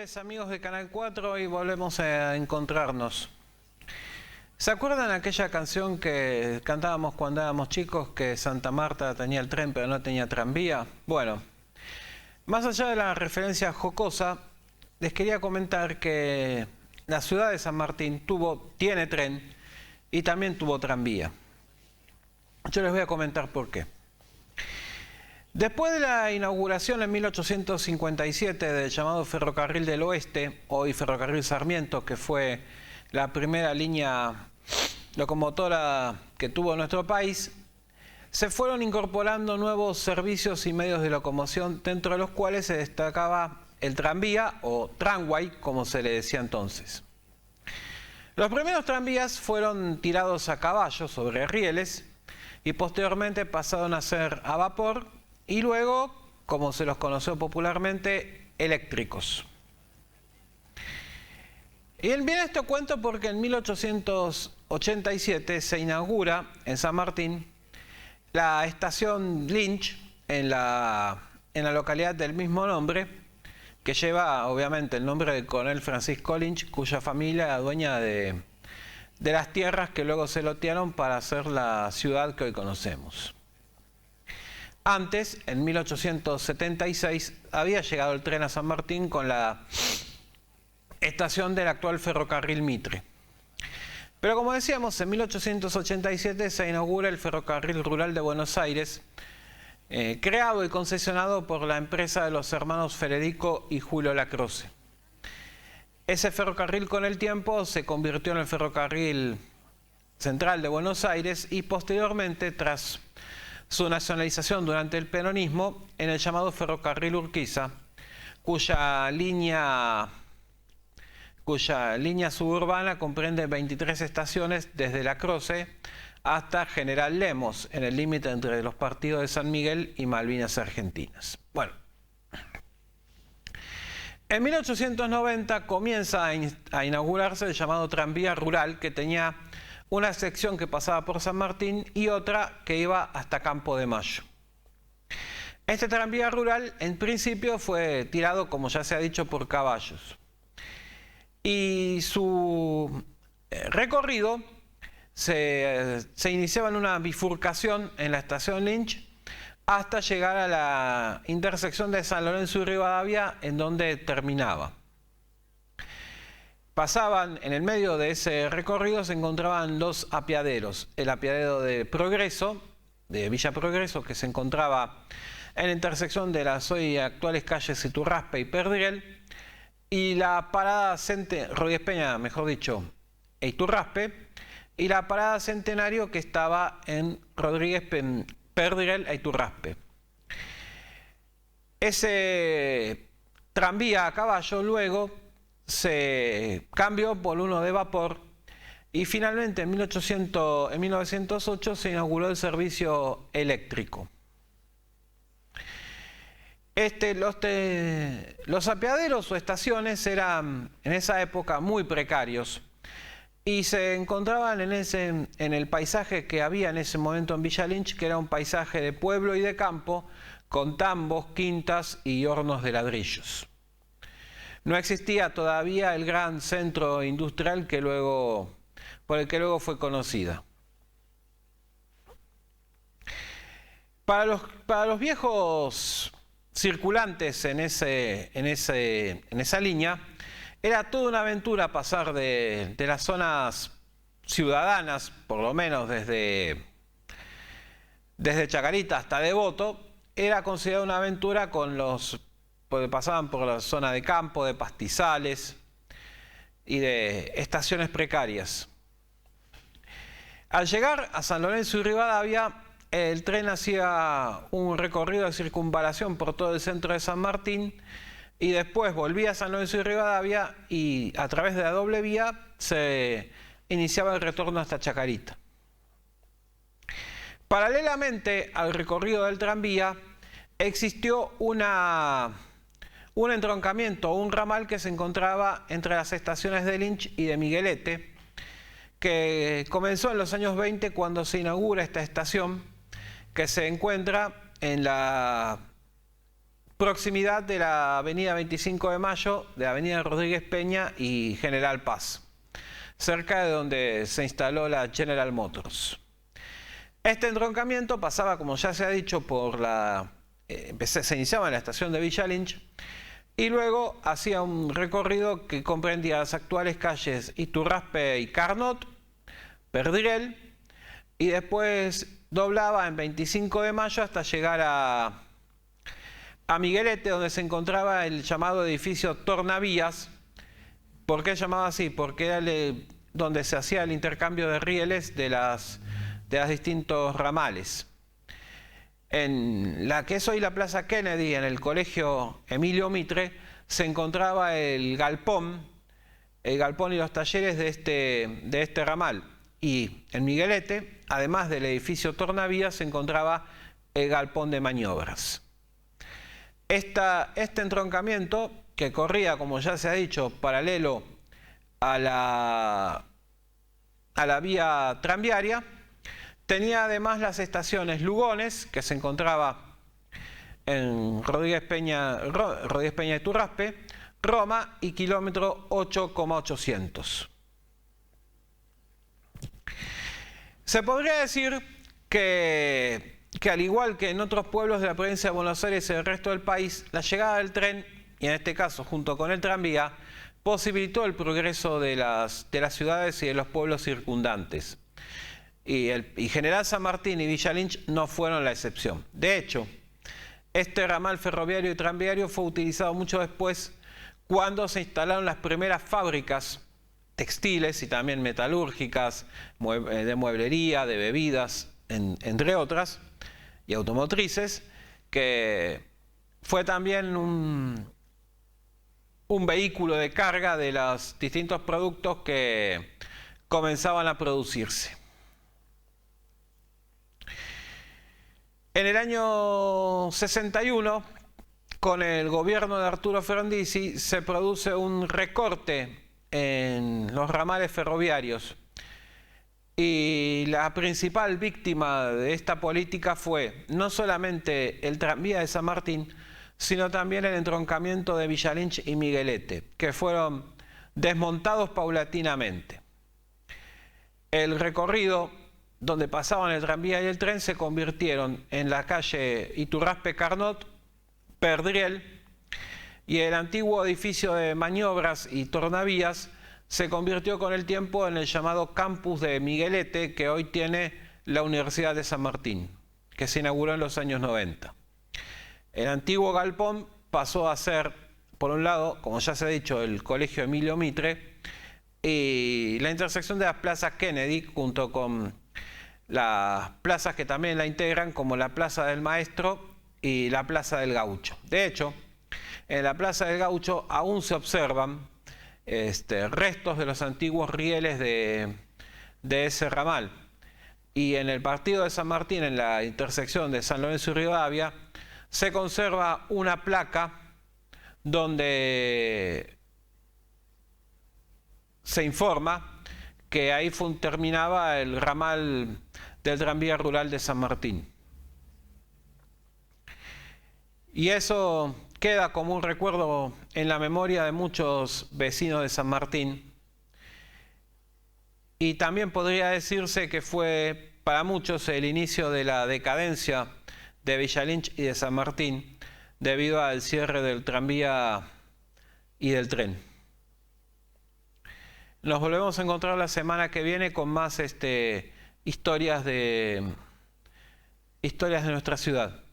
noches, amigos de Canal 4, y volvemos a encontrarnos. ¿Se acuerdan aquella canción que cantábamos cuando éramos chicos, que Santa Marta tenía el tren pero no tenía tranvía? Bueno, más allá de la referencia jocosa, les quería comentar que la ciudad de San Martín tiene tren y también tuvo tranvía. Yo les voy a comentar por qué. Después de la inauguración en 1857 del llamado Ferrocarril del Oeste, hoy Ferrocarril Sarmiento, que fue la primera línea locomotora que tuvo nuestro país, se fueron incorporando nuevos servicios y medios de locomoción, dentro de los cuales se destacaba el tranvía o tramway, como se le decía entonces. Los primeros tranvías fueron tirados a caballo sobre rieles y posteriormente pasaron a ser a vapor y luego, como se los conoció popularmente, eléctricos. Y bien esto cuento porque en 1887 se inaugura en San Martín la estación Lynch en la localidad del mismo nombre, que lleva obviamente el nombre del coronel Francisco Lynch, cuya familia era dueña de las tierras que luego se lotearon para hacer la ciudad que hoy conocemos. Antes, en 1876, había llegado el tren a San Martín con la estación del actual ferrocarril Mitre. Pero como decíamos, en 1887 se inaugura el Ferrocarril Rural de Buenos Aires, creado y concesionado por la empresa de los hermanos Federico y Julio Lacroze. Ese ferrocarril con el tiempo se convirtió en el Ferrocarril Central de Buenos Aires y posteriormente, tras su nacionalización durante el peronismo, en el llamado Ferrocarril Urquiza, cuya línea suburbana comprende 23 estaciones desde Lacroze hasta General Lemos, en el límite entre los partidos de San Miguel y Malvinas Argentinas. Bueno, en 1890 comienza a inaugurarse el llamado tranvía rural, que tenía una sección que pasaba por San Martín y otra que iba hasta Campo de Mayo. Este tranvía rural en principio fue tirado, como ya se ha dicho, por caballos. Y su recorrido se iniciaba en una bifurcación en la estación Lynch hasta llegar a la intersección de San Lorenzo y Rivadavia, en donde terminaba. Pasaban, en el medio de ese recorrido se encontraban dos apeaderos: el apeadero de Progreso, de Villa Progreso, que se encontraba en la intersección de las hoy actuales calles Iturraspe y Perdriel, y la parada Rodríguez Peña, mejor dicho, e Iturraspe, y la parada Centenario, que estaba en Rodríguez Perdriel e Iturraspe. Ese tranvía a caballo luego se cambió por uno de vapor y finalmente en 1908 se inauguró el servicio eléctrico. Los apeaderos o estaciones eran en esa época muy precarios y se encontraban en el paisaje que había en ese momento en Villa Lynch, que era un paisaje de pueblo y de campo, con tambos, quintas y hornos de ladrillos. No existía todavía el gran centro industrial por el que luego fue conocida. Para los viejos circulantes en esa línea, era toda una aventura pasar de las zonas ciudadanas, por lo menos desde Chacarita hasta Devoto. Era considerada una aventura porque pasaban por la zona de campo, de pastizales y de estaciones precarias. Al llegar a San Lorenzo y Rivadavia, el tren hacía un recorrido de circunvalación por todo el centro de San Martín y después volvía a San Lorenzo y Rivadavia y a través de la doble vía se iniciaba el retorno hasta Chacarita. Paralelamente al recorrido del tranvía existió un entroncamiento, un ramal que se encontraba entre las estaciones de Lynch y de Miguelete, que comenzó en los años 20 cuando se inaugura esta estación, que se encuentra en la proximidad de la avenida 25 de Mayo, de la avenida Rodríguez Peña y General Paz, cerca de donde se instaló la General Motors. Este entroncamiento pasaba, como ya se ha dicho, se iniciaba en la estación de Villa Lynch y luego hacía un recorrido que comprendía las actuales calles Iturraspe y Carnot, Perdriel, y después doblaba en 25 de Mayo hasta llegar a Miguelete, donde se encontraba el llamado edificio Tornavías. ¿Por qué llamado así? Porque era donde se hacía el intercambio de rieles de los distintos ramales. En la que es hoy la Plaza Kennedy, en el colegio Emilio Mitre, se encontraba el galpón y los talleres de este ramal. Y en Miguelete, además del edificio Tornavías, se encontraba el galpón de maniobras. Este entroncamiento, que corría, como ya se ha dicho, paralelo a la vía tranviaria, tenía además las estaciones Lugones, que se encontraba en Rodríguez Peña y Turraspe, Roma y kilómetro 8,800. Se podría decir que al igual que en otros pueblos de la provincia de Buenos Aires y el resto del país, la llegada del tren, y en este caso junto con el tranvía, posibilitó el progreso de las ciudades y de los pueblos circundantes. Y General San Martín y Villa Lynch no fueron la excepción. De hecho, este ramal ferroviario y tranviario fue utilizado mucho después, cuando se instalaron las primeras fábricas textiles y también metalúrgicas, de mueblería, de bebidas, entre otras, y automotrices, que fue también un vehículo de carga de los distintos productos que comenzaban a producirse. En el año 61, con el gobierno de Arturo Frondizi, se produce un recorte en los ramales ferroviarios. Y la principal víctima de esta política fue no solamente el tranvía de San Martín, sino también el entroncamiento de Villa Lynch y Miguelete, que fueron desmontados paulatinamente. El recorrido donde pasaban el tranvía y el tren se convirtieron en la calle Iturraspe Carnot, Perdriel, y el antiguo edificio de maniobras y tornavías se convirtió con el tiempo en el llamado campus de Miguelete, que hoy tiene la Universidad de San Martín, que se inauguró en los años 90. El antiguo galpón pasó a ser, por un lado, como ya se ha dicho, el colegio Emilio Mitre, y la intersección de las plazas Kennedy, junto con las plazas que también la integran, como la Plaza del Maestro y la Plaza del Gaucho. De hecho, en la Plaza del Gaucho aún se observan restos de los antiguos rieles de ese ramal. Y en el partido de San Martín, en la intersección de San Lorenzo y Rivadavia, se conserva una placa donde se informa que ahí terminaba el ramal del tranvía rural de San Martín. Y eso queda como un recuerdo en la memoria de muchos vecinos de San Martín. Y también podría decirse que fue para muchos el inicio de la decadencia de Villa Lynch y de San Martín debido al cierre del tranvía y del tren. Nos volvemos a encontrar la semana que viene con más historias de nuestra ciudad.